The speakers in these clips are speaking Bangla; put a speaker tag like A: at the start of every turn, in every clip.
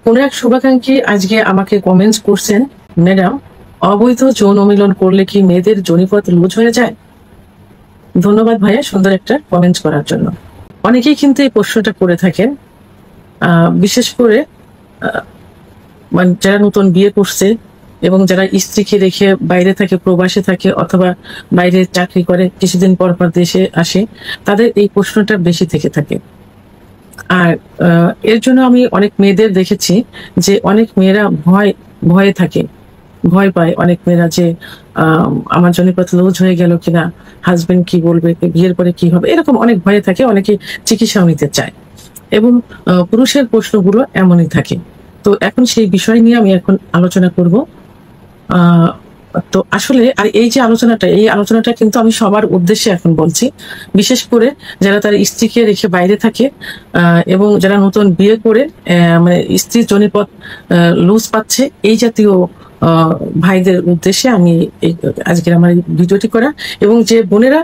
A: কোন এক শুভাকাঙ্ক্ষী আজকে আমাকে কমেন্টস করছেন, ম্যাডাম অবৈধ যৌন মিলন করলে কি মেয়েদের যোনিপথ লুজ হয়ে যায়? ধন্যবাদ ভাইয়া সুন্দর একটা কমেন্টস করার জন্য। অনেকেই কিন্তু এই প্রশ্নটা করে থাকেন, বিশেষ করে মানে যারা নতুন বিয়ে করছে এবং যারা স্ত্রীকে রেখে বাইরে থাকে, প্রবাসে থাকে অথবা বাইরে চাকরি করে কিছুদিন পর পর দেশে আসে, তাদের এই প্রশ্নটা বেশি থেকে থাকে। আর এর জন্য আমি অনেক মেয়েদের দেখেছি যে অনেক মেয়েরা ভয়ে থাকে, ভয় পায় অনেক মেয়েরা যে আমার যোনিপথ লুজ হয়ে গেল কিনা, হাজবেন্ড কি বলবে, বিয়ের পরে কি হবে, এরকম অনেক ভয়ে থাকে। অনেকে চিকিৎসাও নিতে চায় এবং পুরুষের প্রশ্নগুলো এমনই থাকে। তো এখন সেই বিষয় নিয়ে আমি এখন আলোচনা করব। তো আসলে আর এই আলোচনাটা কিন্তু আমি সবার উদ্দেশ্যে এখন বলছি, বিশেষ করে যারা তার স্ত্রীকে রেখে বাইরে থাকে এবং যারা নতুন বিয়ে করে মানে স্ত্রীর যোনিপথ লুজ পাচ্ছে, এই জাতীয় ভাইদের উদ্দেশ্যে আমি আজকের আমার ভিডিওটি করা, এবং যে বোনেরা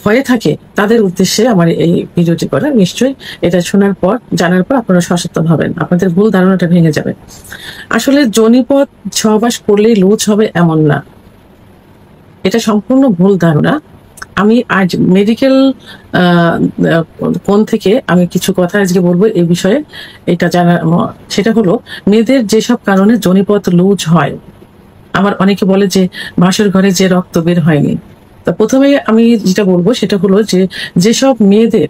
A: ভয়ে থাকে তাদের উদ্দেশ্যে আমার এই ভিডিওটি করা। নিশ্চয়ই এটা শোনার পর, জানার পর আপনারা সচেতন হবেন, আপনাদের ভুল ধারণাটা ভেঙে যাবে। আসলে যোনিপথ সহবাস করলেই লুজ হবে এমন না, এটা সম্পূর্ণ ভুল ধারণা। আমি আজ মেডিকেল কোণ থেকে আমি কিছু কথা আজকে বলবো এই বিষয়ে। এটা জানা, সেটা হলো মেয়েদের যেসব কারণে যোনিপথ লুজ হয়। আবার অনেকে বলে যে বাসর ঘরে যে রক্ত বের হয়নি। তা প্রথমে আমি যেটা বলবো সেটা হলো যে যেসব মেয়েদের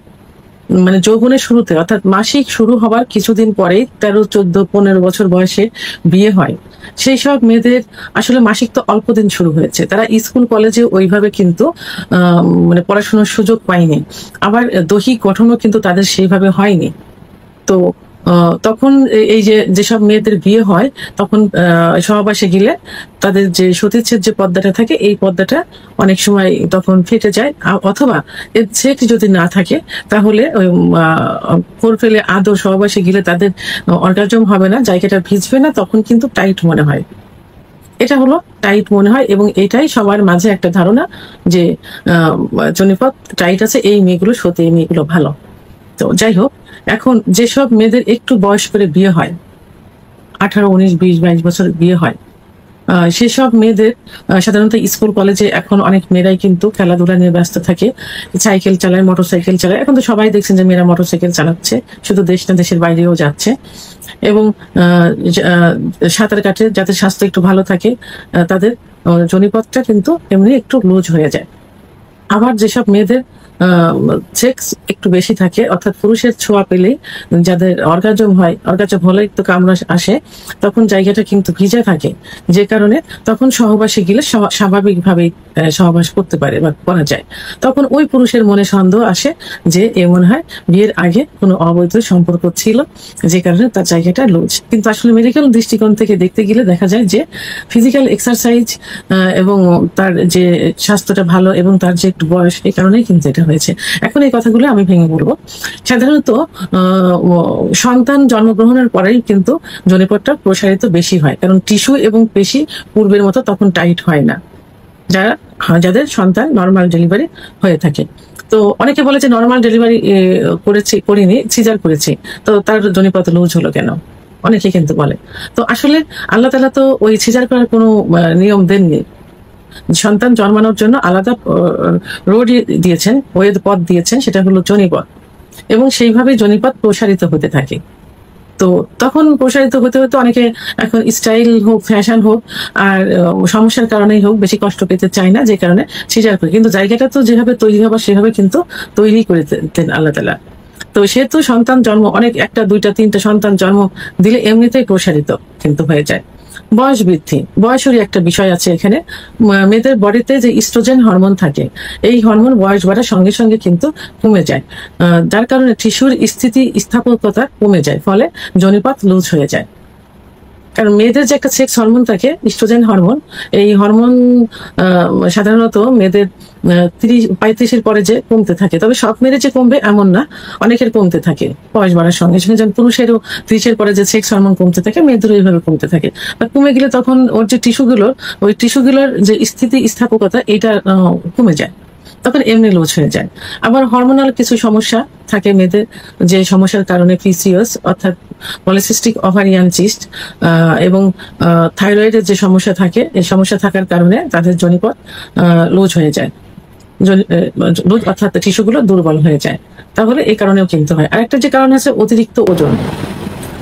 A: মানে যৌবনের শুরুতে অর্থাৎ মাসিক শুরু হবার কিছুদিন পরেই 13, 14, 15 বছর বয়সে বিয়ে হয়, সেই সব মেয়েদের আসলে মাসিক তো অল্প দিন শুরু হয়েছে, তারা স্কুল কলেজে ওইভাবে কিন্তু মানে পড়াশোনার সুযোগ পায়নি, আবার দৈহিক গঠনও কিন্তু তাদের সেইভাবে হয়নি। তো তখন এই যেসব মেয়েদের বিয়ে হয় তখন সহবাসে গেলে তাদের যে সতীচ্ছেদ যে পর্দাটা থাকে, এই পর্দাটা অনেক সময় তখন ফেটে যায়, অথবা সেট যদি না থাকে তাহলে ওই ফেলে আদৌ সহবাসে গেলে তাদের অর্গাজম হবে না, জায়গাটা ভিজবে না, তখন কিন্তু টাইট মনে হয়। এটা হলো টাইট মনে হয়, এবং এটাই সবার মাঝে একটা ধারণা যে যোনিপথ টাইট আছে, এই মেয়েগুলো সত্যি, এই মেয়েগুলো ভালো। তো যাই হোক, এখন যেসব মেয়েদের একটু বয়স করে বিয়ে হয়, 18, 19, 20, 22 বছর বিয়ে হয়, সেসব মেয়েদের সাধারণত স্কুল কলেজে এখন অনেক মেয়েরাই কিন্তু খেলাধুলা নিয়ে ব্যস্ত থাকে, সাইকেল চালায়, মোটরসাইকেল চালায়। এখন তো সবাই দেখছেন যে মেয়েরা মোটরসাইকেল চালাচ্ছে, শুধু দেশ না দেশের বাইরেও যাচ্ছে, এবং সাঁতার কাটে, যাদের স্বাস্থ্য একটু ভালো থাকে তাদের যোনিপথটা কিন্তু এমনি একটু লুজ হয়ে যায়। আবার যেসব মেয়েদের সেক্স একটু বেশি থাকে, অর্থাৎ পুরুষের ছোঁয়া পেলে যাদের অর্গাজম হয়, অর্গাজম হলে একটু কামড়া আসে, তখন জায়গাটা কিন্তু ভিজে থাকে, যে কারণে তখন সহবাসে গেলে স্বাভাবিকভাবেই সহবাস করতে পারে বা করা যায়। তখন ওই পুরুষের মনে সন্দেহ আসে যে এ মনে হয় বিয়ের আগে কোনো অবৈধ সম্পর্ক ছিল, যে কারণে তার জায়গাটা লুজ। কিন্তু আসলে মেডিকেল দৃষ্টিকোণ থেকে দেখতে গেলে দেখা যায় যে ফিজিক্যাল এক্সারসাইজ এবং তার যে স্বাস্থ্যটা ভালো এবং তার যে একটু বয়স, এই কারণেই কিন্তু এটা হয়েছে। এখন এই কথাগুলো আমি ভেঙে বলবো। সাধারণত সন্তান জন্মগ্রহণের পরেই কিন্তু যোনিপথটা প্রসারিত বেশি হয়, কারণ টিস্যু এবং পেশি পূর্বের মতো তখন টাইট হয় না, যাদের সন্তান নর্মাল ডেলিভারি হয়ে থাকে। তো অনেকে বলে যে নর্মাল ডেলিভারি করিনি, সিজার করেছি, তো তার যোনিপথ লুজ হলো কেন, অনেকে কিন্তু বলে। তো আসলে আল্লাহ তাআলা তো ওই সিজার করার কোনো নিয়ম দেননি, সন্তান জন্মানোর জন্য আলাদা রোড দিয়েছেন, পথ দিয়েছেন, সেটা হলো যোনিপথ, এবং সেইভাবে যোনিপথ প্রসারিত হতে থাকে। তো তখন প্রসারিত হতে হতে অনেকে এখন স্টাইল হোক, ফ্যাশন হোক, আর সমস্যার কারণেই হোক, বেশি কষ্ট পেতে চায় না, যে কারণে সিজার করে। কিন্তু জায়গাটা তো যেভাবে তৈরি হবার সেভাবে কিন্তু তৈরি করে দেন আল্লাহ তাআলা। তো সেহেতু সন্তান জন্ম, অনেক 1, 2, 3 সন্তান জন্ম দিলে এমনিতেই প্রসারিত কিন্তু হয়ে যায়। বয়স বৃদ্ধি, বয়সেরই একটা বিষয় আছে এখানে। মেয়েদের বডিতে যে ইস্ট্রোজেন হরমোন থাকে, এই হরমোন বয়স বাড়ার সঙ্গে সঙ্গে কিন্তু কমে যায়, যার কারণে টিস্যুর স্থিতিস্থাপকতা কমে যায়, ফলে যোনিপথ লুজ হয়ে যায়। কারণ মেয়েদের যে একটা সেক্স হরমোন থাকে, ইস্ট্রোজেন হরমোন, এই হরমোন সাধারণত মেয়েদের 35-এর পরে যে কমতে থাকে, তবে সব মেয়েদের যে কমবে এমন না, অনেকের কমতে থাকে বয়স বাড়ার সঙ্গে সঙ্গে। যেমন পুরুষেরও 30-এর পরে যে সেক্স হরমোন কমতে থাকে, মেয়েদেরও এইভাবে কমতে থাকে। কমে গেলে তখন ওর যে টিস্যুগুলোর যে স্থিতিস্থাপকতা, এটা কমে যায়। তখন এমনি লুজ হয়ে যায়। আবার হরমোনাল কিছু সমস্যা থাকে মেয়েদের, যে সমস্যার কারণে পিসিওএস অর্থাৎ পলিসিস্টিক ওভারিয়ান সিস্ট এবং থাইরয়েডের যে সমস্যা থাকে, এই সমস্যা থাকার কারণে তাদের জনিপথ লুজ হয়ে যায়, লুজ অর্থাৎ টিস্যুগুলো দুর্বল হয়ে যায়। তাহলে এই কারণেও কিনতে হয়। আরেকটা যে কারণ আছে অতিরিক্ত ওজন।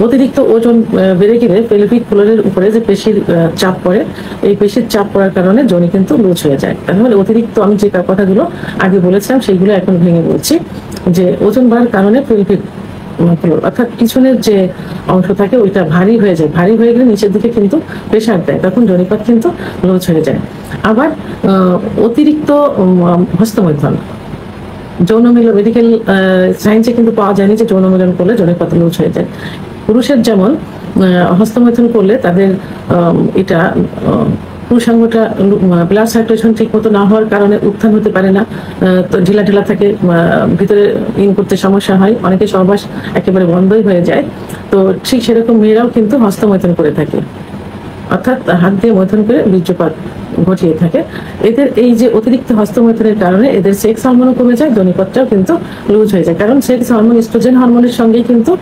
A: অতিরিক্ত ওজন বেড়ে গেলে পেলভিক ফ্লোরের উপরে যে পেশির চাপ পড়ে, এই পেশির চাপ পড়ার কারণে যোনি কিন্তু লুজ হয়ে যায়। তাহলে অতিরিক্ত, আমি যে কথাগুলো আগে বলেছিলাম সেইগুলো এখন ভেঙে বলছি, যে ওজন বাড়ার কারণে পেলভিক ফ্লোর অর্থাৎ পিছনের যে অংশ থাকে ওইটা ভারী হয়ে যায়, ভারী হয়ে গেলে নিচের দিকে কিন্তু প্রেশার দেয়, তখন জনিপথ কিন্তু লুজ হয়ে যায়। আবার অতিরিক্ত হস্তমৈথুন, যৌন মিলন, মেডিকেল সায়েন্সে কিন্তু পাওয়া যায়নি যে যৌন মিলন করলে জনিপথ লুজ হয়ে যায়। পুরুষের যেমন হস্তমৈথুন করলে তাদের এটা পুরুষাঙ্গটা ব্লাড সার্কুলেশন ঠিক মতো না হওয়ার কারণে উত্থান হতে পারে না, তো ঢিলা ঢিলা থাকে, ভিতরে ইন করতে সমস্যা হয়, অনেকে সহবাস একেবারে বন্ধই হয়ে যায়। তো ঠিক সেরকম মেয়েরাও কিন্তু হস্তমৈথুন করে থাকে, অর্থাৎ হাত দিয়ে মৈথুন করে বীর্যপাত ঘটিয়ে থাকে। এদের এই যে অতিরিক্ত হস্তমৈথুনের কারণে এদের সেক্স হরমোনও কমে যায়, জনিপথটাও কিন্তু লুজ হয়ে যায়। কারণ সেক্স হরমোন ইস্ট্রোজেন হরমোনের সঙ্গেই কিন্তু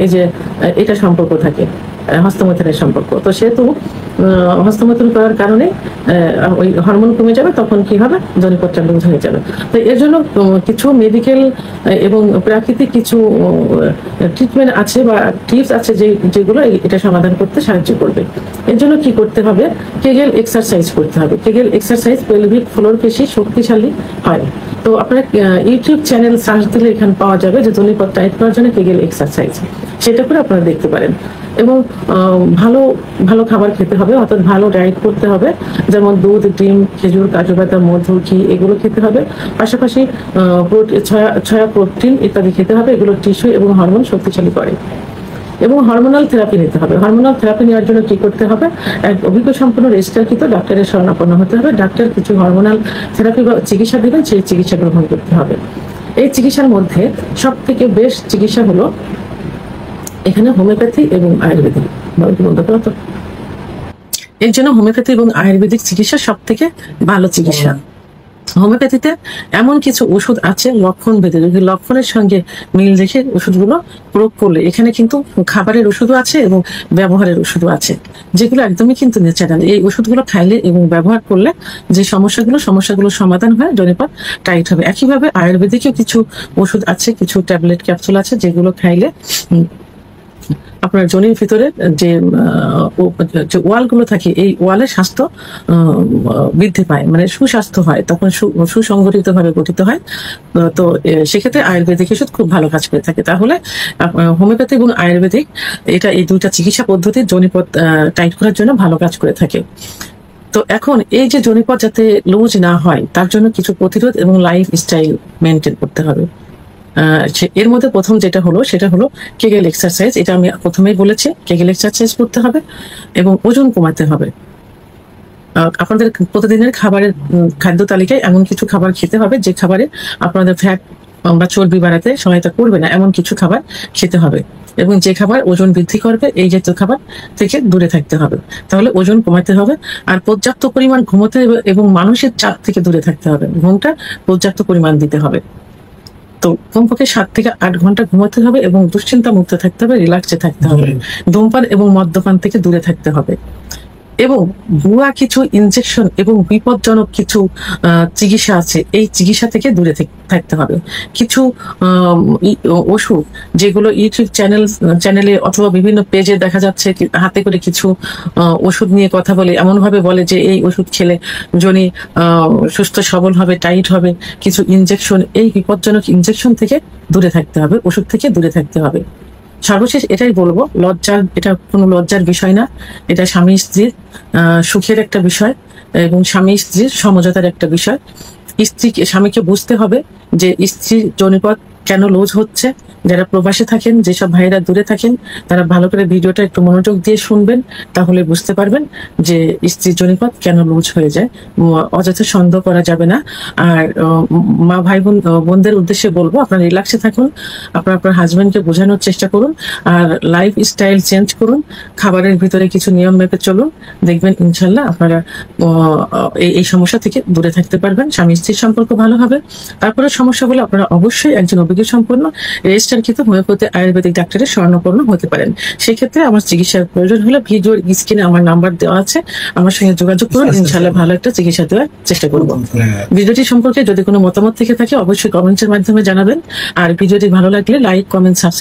A: এই যে এটা সম্পর্ক থাকে, হস্তমৈথুনের সম্পর্ক। তো সেহেতু হস্তমৈথুন করার কারণে ওই হরমোন কমে যাবে, তখন কি হবে, জনিপথটা লুজ হয়ে যাবে। তো এর জন্য কিছু মেডিকেল এবং প্রাকৃতিক কিছু ট্রিটমেন্ট আছে বা টিপস আছে যেগুলো এটা সমাধান করতে সাহায্য করবে। এর জন্য কি করতে হবে, কেগেল এক্সারসাইজ করতে হবে। কেগেল এক্সারসাইজ পেলভিক ফ্লোর পেশি শক্তিশালী হয়। তো আপনার ইউটিউব চ্যানেল সার্চ দিলে এখানে পাওয়া যাবে যে জনিপথ টাইট করার জন্য কেগেল এক্সারসাইজ, সেটা করে আপনারা দেখতে পারেন। এবং ভালো ভালো খাবার খেতে হবে, অর্থাৎ ভালো ডায়েট করতে হবে, যেমন দুধ, ডিম, খেজুর, কাজু বাদাম, মধু, ঘি এগুলো খেতে হবে। পাশাপাশি ছয়া প্রোটিন ইত্যাদি খেতে হবে, এগুলো টিস্যু এবং হরমোন শক্তিশালী করে। এবং হরমোনাল থেরাপি নিতে হবে। হরমোনাল থেরাপি নেওয়ার জন্য কি করতে হবে, এক অভিজ্ঞ সম্পন্ন রেজিস্ট্রারকৃত ডাক্তারের শরণাপন্ন হতে হবে। ডাক্তার কিছু হরমোনাল থেরাপি বা চিকিৎসা দেবেন, সেই চিকিৎসা গ্রহণ করতে হবে। এই চিকিৎসার মধ্যে সব থেকে বেস্ট চিকিৎসা হলো এখানে হোমিওপ্যাথি এবং আয়ুর্বেদিক। এর জন্য হোমিওপ্যাথি এবং আয়ুর্বেদিক চিকিৎসা সব থেকে ভালো চিকিৎসা। হোমিওপ্যাথিতে এমন কিছু ওষুধ আছে লক্ষণ ভেদে, যদি লক্ষণের সঙ্গে মিল রেখে ওষুধগুলো প্রয়োগ করলে, এখানে কিন্তু খাবারের ওষুধও আছে এবং ব্যবহারের ওষুধও আছে, যেগুলো একদমই কিন্তু ন্যাচারাল। এই ওষুধগুলো খাইলে এবং ব্যবহার করলে যে সমস্যাগুলো সমাধান হয়, জনিপথ টাইট হবে। একইভাবে আয়ুর্বেদিকেও কিছু ওষুধ আছে, কিছু ট্যাবলেট ক্যাপসুল আছে, যেগুলো খাইলে আপনার যোনির ভিতরে যে ওয়ালগুলো থাকে, এই ওয়ালের স্বাস্থ্য বৃদ্ধি পায়, মানে সুস্বাস্থ্য হয়, তখন সুসংগঠিত ভাবে গঠিত হয়। তো সেক্ষেত্রে আয়ুর্বেদিক ওষুধ খুব ভালো কাজ করে থাকে। তাহলে হোমিওপ্যাথি এবং আয়ুর্বেদিক এই দুইটা চিকিৎসা পদ্ধতি জনিপথ টাইট করার জন্য ভালো কাজ করে থাকে। তো এখন এই যে জনিপথ যাতে লুজ না হয়, তার জন্য কিছু প্রতিরোধ এবং লাইফ স্টাইল মেনটেন করতে হবে। এর মধ্যে প্রথম যেটা হলো সেটা হলো কেগেল এক্সারসাইজ। এটা আমি প্রথমেই বলেছি, কেগেল এক্সারসাইজ করতে হবে এবং ওজন কমাতে হবে। আপনাদের প্রতিদিনের খাদ্য তালিকায় এমন কিছু খাবার খেতে হবে যে খাবারে আপনাদের ফ্যাট বা চর্বি বাড়াতে সহায়তা করবে না, এমন কিছু খাবার খেতে হবে। এবং যে খাবার ওজন বৃদ্ধি করবে, এই জাতীয় খাবার থেকে দূরে থাকতে হবে। তাহলে ওজন কমাতে হবে। আর পর্যাপ্ত পরিমাণ ঘুমোতে এবং মানসিক চাপ থেকে দূরে থাকতে হবে। ঘুমটা পর্যাপ্ত পরিমাণ দিতে হবে। তো কমপক্ষে 7 থেকে 8 ঘন্টা ঘুমাতে হবে এবং দুশ্চিন্তা মুক্ত থাকতে হবে, রিল্যাক্সে থাকতে হবে। ধূমপান এবং মদ্যপান থেকে দূরে থাকতে হবে। এবং ভুয়া কিছু ইনজেকশন এবং বিপজ্জনক কিছু চিকিৎসা আছে, এই চিকিৎসা থেকে দূরে থাকতে হবে। কিছু ওষুধ যেগুলো ইউটিউব চ্যানেলে অথবা বিভিন্ন পেজে দেখা যাচ্ছে, হাতে করে কিছু ওষুধ নিয়ে কথা বলে, এমন ভাবে বলে যে এই ওষুধ খেলে যোনি সুস্থ সবল হবে, টাইট হবে। কিছু ইনজেকশন, এই বিপজ্জনক ইনজেকশন থেকে দূরে থাকতে হবে, ওষুধ থেকে দূরে থাকতে হবে। সর্বশেষ এটাই বলবো, এটা কোনো লজ্জার বিষয় না, এটা স্বামী স্ত্রীর সুখের একটা বিষয় এবং স্বামী স্ত্রীর সমঝোতার একটা বিষয়। স্বামীকে বুঝতে হবে যে স্ত্রীর জনিপথ কেন লুজ হচ্ছে, যারা প্রবাসে থাকেন, যেসব ভাইরা দূরে থাকেন, তারা ভালো করে ভিডিওটা একটু মনোযোগ দিয়ে শুনবেন, তাহলে বুঝতে পারবেন যে স্ত্রীর জনিপথ কেন লুজ হয়ে যায়। অযথা সন্দেহ করা যাবে না। আর মা ভাই বোনদের উদ্দেশ্যে বলবো, আপনারা রিল্যাক্সে থাকুন, আপনার হাজবেন্ডকে বোঝানোর চেষ্টা করুন, আর লাইফ স্টাইল চেঞ্জ করুন, খাবারের ভিতরে কিছু নিয়ম মেপে চলুন, দেখবেন ইনশাল্লাহ আপনারা এই সমস্যা থেকে দূরে থাকতে পারবেন, স্বামী স্ত্রীর সম্পর্ক ভালো হবে। তারপরে সমস্যাগুলো আপনারা অবশ্যই একজন অভিজ্ঞ সম্পন্ন রেজিস্টারকৃত হোমিওপ্যাথি আয়ুর্বেদিক ডাক্তারের শরণাপন্ন হতে পারেন। সেক্ষেত্রে আমার চিকিৎসার প্রয়োজন হলে ভিডিওর স্ক্রিনে আমার নাম্বার দেওয়া আছে, আমার সঙ্গে যোগাযোগ করুন, ইনশাল্লাহ ভালো একটা চিকিৎসা দেওয়ার চেষ্টা করবো। ভিডিওটি সম্পর্কে যদি কোনো মতামত থেকে থাকে অবশ্যই কমেন্টের মাধ্যমে জানাবেন, আর ভিডিওটি ভালো লাগলে লাইক, কমেন্ট, সাবস্ক্রাইব